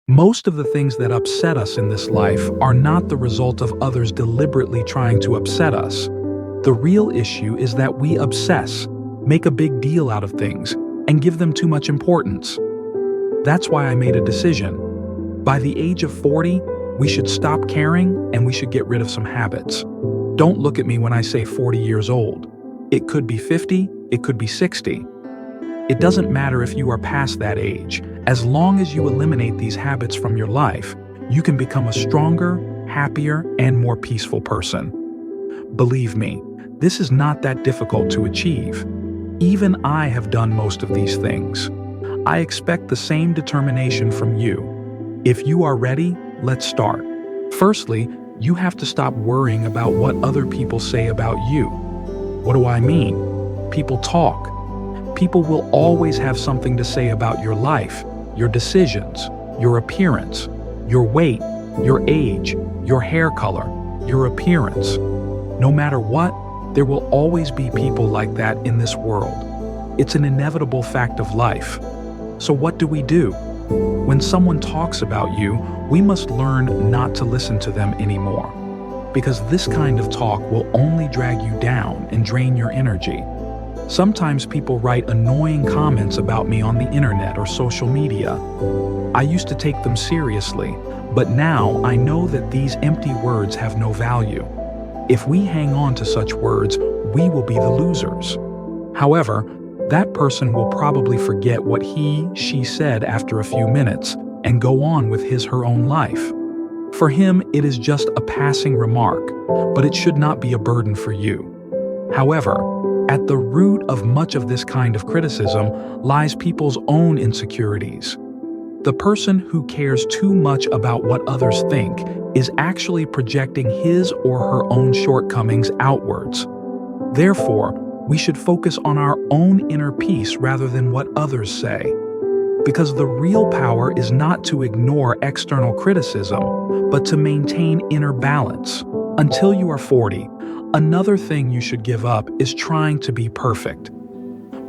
Most of the things that upset us in this life are not the result of others deliberately trying to upset us. The real issue is that we obsess, make a big deal out of things, and give them too much importance. That's why I made a decision. By the age of 40, we should stop caring and we should get rid of some habits. Don't look at me when I say 40 years old. It could be 50, it could be 60. It doesn't matter if you are past that age. As long as you eliminate these habits from your life, you can become a stronger, happier, and more peaceful person. Believe me, this is not that difficult to achieve. Even I have done most of these things. I expect the same determination from you. If you are ready, let's start. Firstly, you have to stop worrying about what other people say about you. What do I mean? People talk. People will always have something to say about your life, your decisions, your appearance, your weight, your age, your hair color, your appearance. No matter what, there will always be people like that in this world. It's an inevitable fact of life. So what do? When someone talks about you, we must learn not to listen to them anymore. Because this kind of talk will only drag you down and drain your energy. Sometimes people write annoying comments about me on the internet or social media. I used to take them seriously, but now I know that these empty words have no value. If we hang on to such words, we will be the losers. However, that person will probably forget what she said after a few minutes and go on with her own life. For him, it is just a passing remark, but it should not be a burden for you. However, at the root of much of this kind of criticism lies people's own insecurities. The person who cares too much about what others think is actually projecting his or her own shortcomings outwards. Therefore, we should focus on our own inner peace rather than what others say. Because the real power is not to ignore external criticism, but to maintain inner balance. Until you are 40, another thing you should give up is trying to be perfect.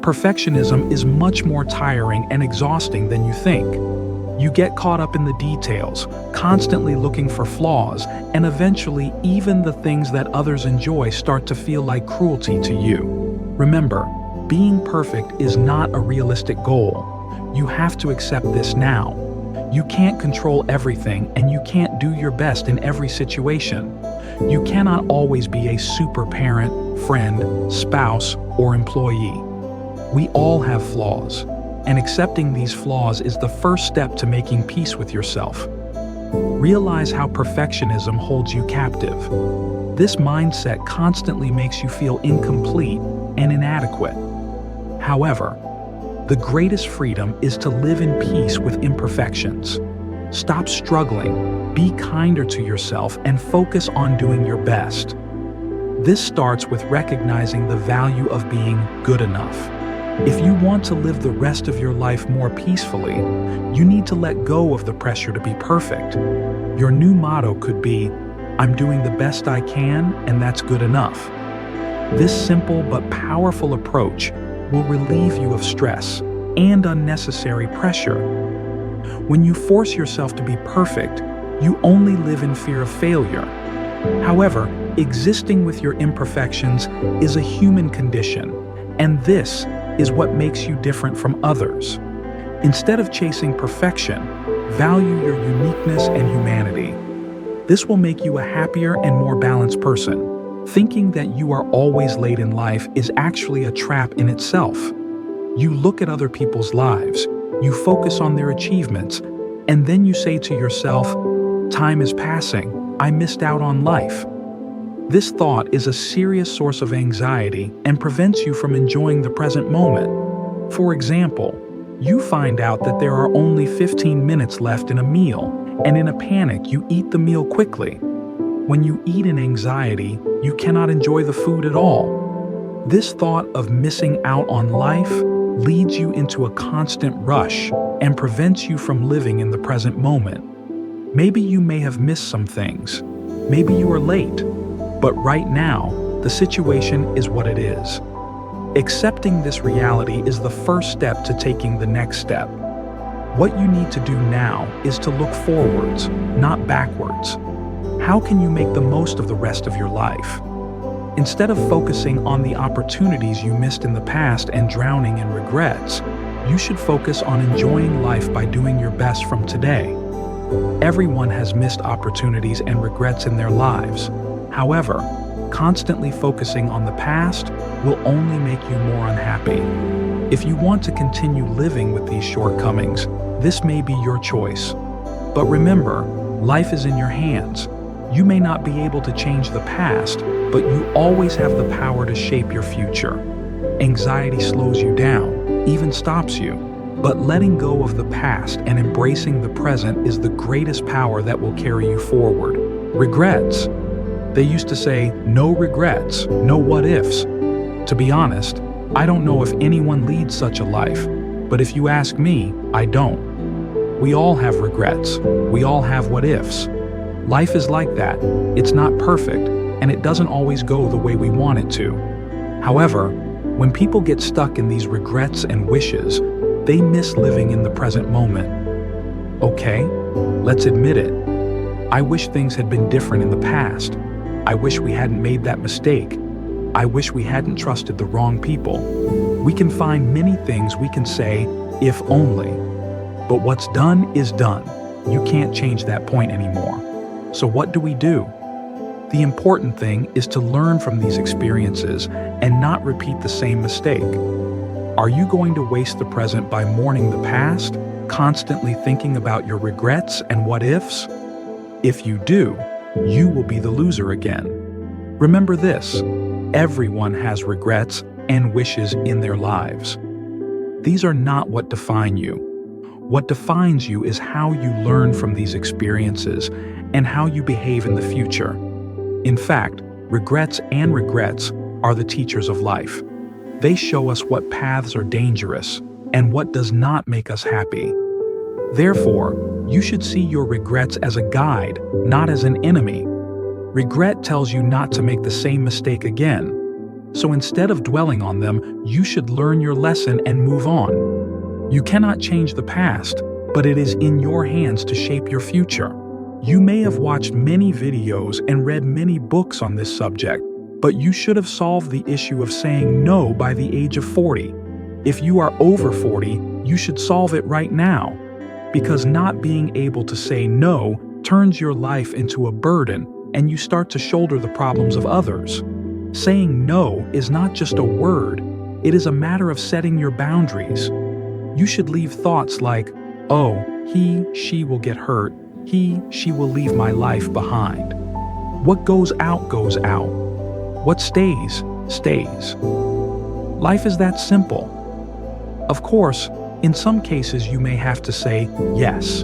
Perfectionism is much more tiring and exhausting than you think. You get caught up in the details, constantly looking for flaws, and eventually even the things that others enjoy start to feel like cruelty to you. Remember, being perfect is not a realistic goal. You have to accept this now. You can't control everything and you can't do your best in every situation. You cannot always be a super parent, friend, spouse, or employee. We all have flaws, and accepting these flaws is the first step to making peace with yourself. Realize how perfectionism holds you captive. This mindset constantly makes you feel incomplete and inadequate. However, the greatest freedom is to live in peace with imperfections. Stop struggling, be kinder to yourself, and focus on doing your best. This starts with recognizing the value of being good enough. If you want to live the rest of your life more peacefully, you need to let go of the pressure to be perfect. Your new motto could be, "I'm doing the best I can, and that's good enough." This simple but powerful approach will relieve you of stress and unnecessary pressure. When you force yourself to be perfect, you only live in fear of failure. However, existing with your imperfections is a human condition, and this is what makes you different from others. Instead of chasing perfection, value your uniqueness and humanity. This will make you a happier and more balanced person. Thinking that you are always late in life is actually a trap in itself. You look at other people's lives, you focus on their achievements, and then you say to yourself, "Time is passing, I missed out on life." This thought is a serious source of anxiety and prevents you from enjoying the present moment. For example, you find out that there are only 15 minutes left in a meal, and in a panic you eat the meal quickly. When you eat in anxiety, you cannot enjoy the food at all. This thought of missing out on life leads you into a constant rush and prevents you from living in the present moment. Maybe you may have missed some things. Maybe you are late. But right now, the situation is what it is. Accepting this reality is the first step to taking the next step. What you need to do now is to look forwards, not backwards. How can you make the most of the rest of your life? Instead of focusing on the opportunities you missed in the past and drowning in regrets, you should focus on enjoying life by doing your best from today. Everyone has missed opportunities and regrets in their lives. However, constantly focusing on the past will only make you more unhappy. If you want to continue living with these shortcomings, this may be your choice. But remember, life is in your hands. You may not be able to change the past, but you always have the power to shape your future. Anxiety slows you down, even stops you. But letting go of the past and embracing the present is the greatest power that will carry you forward. Regrets. They used to say, no regrets, no what ifs. To be honest, I don't know if anyone leads such a life, but if you ask me, I don't. We all have regrets. We all have what ifs. Life is like that. It's not perfect, and it doesn't always go the way we want it to. However, when people get stuck in these regrets and wishes, they miss living in the present moment. Okay, let's admit it. I wish things had been different in the past. I wish we hadn't made that mistake. I wish we hadn't trusted the wrong people. We can find many things we can say, if only. But what's done is done. You can't change that point anymore. So what do we do? The important thing is to learn from these experiences and not repeat the same mistake. Are you going to waste the present by mourning the past, constantly thinking about your regrets and what ifs? If you do, you will be the loser again. Remember this, everyone has regrets and wishes in their lives. These are not what define you. What defines you is how you learn from these experiences and how you behave in the future. In fact, regrets are the teachers of life. They show us what paths are dangerous and what does not make us happy. Therefore, you should see your regrets as a guide, not as an enemy. Regret tells you not to make the same mistake again. So instead of dwelling on them, you should learn your lesson and move on. You cannot change the past, but it is in your hands to shape your future. You may have watched many videos and read many books on this subject, but you should have solved the issue of saying no by the age of 40. If you are over 40, you should solve it right now, because not being able to say no turns your life into a burden and you start to shoulder the problems of others. Saying no is not just a word, it is a matter of setting your boundaries. You should leave thoughts like, oh, he, she will get hurt, he, she will leave my life behind. What goes out goes out. What stays, stays. Life is that simple. Of course, in some cases you may have to say yes.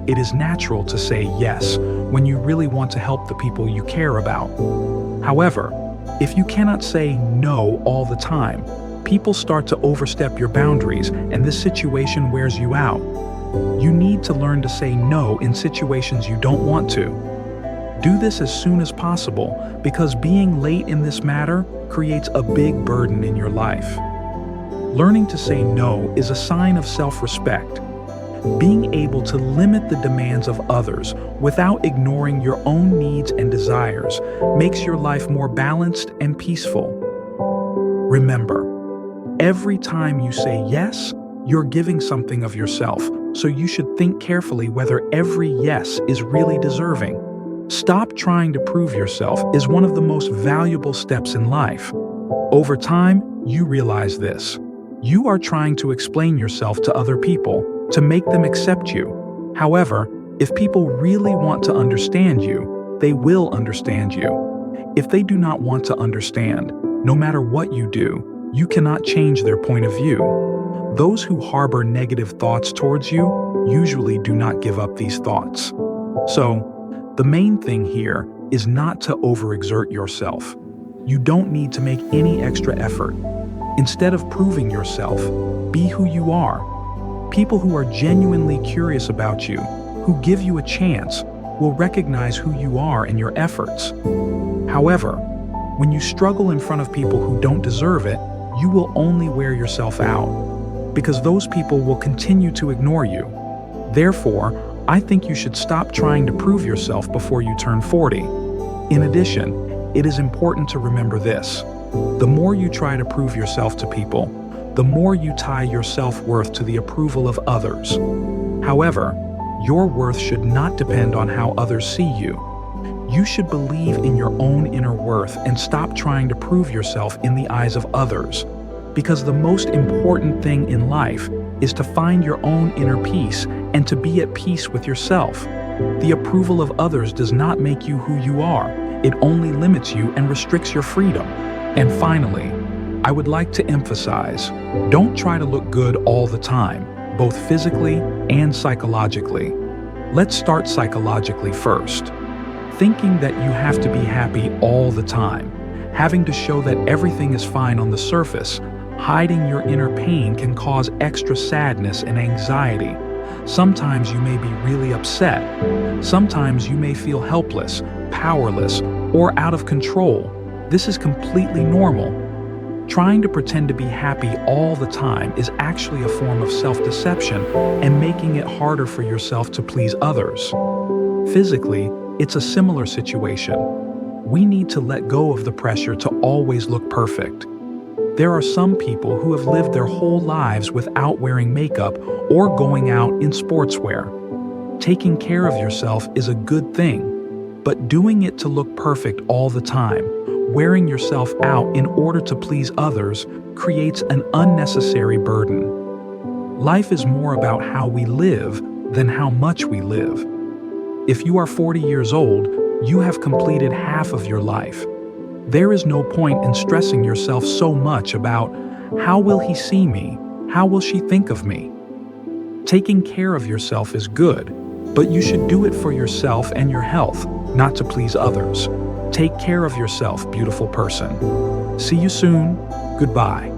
It is natural to say yes when you really want to help the people you care about. However, if you cannot say no all the time, people start to overstep your boundaries and this situation wears you out. You need to learn to say no in situations you don't want to. Do this as soon as possible because being late in this matter creates a big burden in your life. Learning to say no is a sign of self-respect. Being able to limit the demands of others without ignoring your own needs and desires makes your life more balanced and peaceful. Remember, every time you say yes, you're giving something of yourself, so you should think carefully whether every yes is really deserving. Stop trying to prove yourself is one of the most valuable steps in life. Over time, you realize this. You are trying to explain yourself to other people to make them accept you. However, if people really want to understand you, they will understand you. If they do not want to understand, no matter what you do, you cannot change their point of view. Those who harbor negative thoughts towards you usually do not give up these thoughts. So, the main thing here is not to overexert yourself. You don't need to make any extra effort. Instead of proving yourself, be who you are. People who are genuinely curious about you, who give you a chance, will recognize who you are and your efforts. However, when you struggle in front of people who don't deserve it, you will only wear yourself out. because those people will continue to ignore you. Therefore, I think you should stop trying to prove yourself before you turn 40. In addition, it is important to remember this. The more you try to prove yourself to people, the more you tie your self-worth to the approval of others. However, your worth should not depend on how others see you. You should believe in your own inner worth and stop trying to prove yourself in the eyes of others. Because the most important thing in life is to find your own inner peace and to be at peace with yourself. The approval of others does not make you who you are. It only limits you and restricts your freedom. And finally, I would like to emphasize, don't try to look good all the time, both physically and psychologically. Let's start psychologically first. Thinking that you have to be happy all the time, having to show that everything is fine on the surface, hiding your inner pain can cause extra sadness and anxiety. Sometimes you may be really upset. Sometimes you may feel helpless, powerless, or out of control. This is completely normal. Trying to pretend to be happy all the time is actually a form of self-deception and making it harder for yourself to please others. Physically, it's a similar situation. We need to let go of the pressure to always look perfect. There are some people who have lived their whole lives without wearing makeup or going out in sportswear. Taking care of yourself is a good thing, but doing it to look perfect all the time, wearing yourself out in order to please others, creates an unnecessary burden. Life is more about how we live than how much we live. If you are 40 years old, you have completed half of your life. There is no point in stressing yourself so much about, how will he see me? How will she think of me? Taking care of yourself is good, but you should do it for yourself and your health, not to please others. Take care of yourself, beautiful person. See you soon. Goodbye.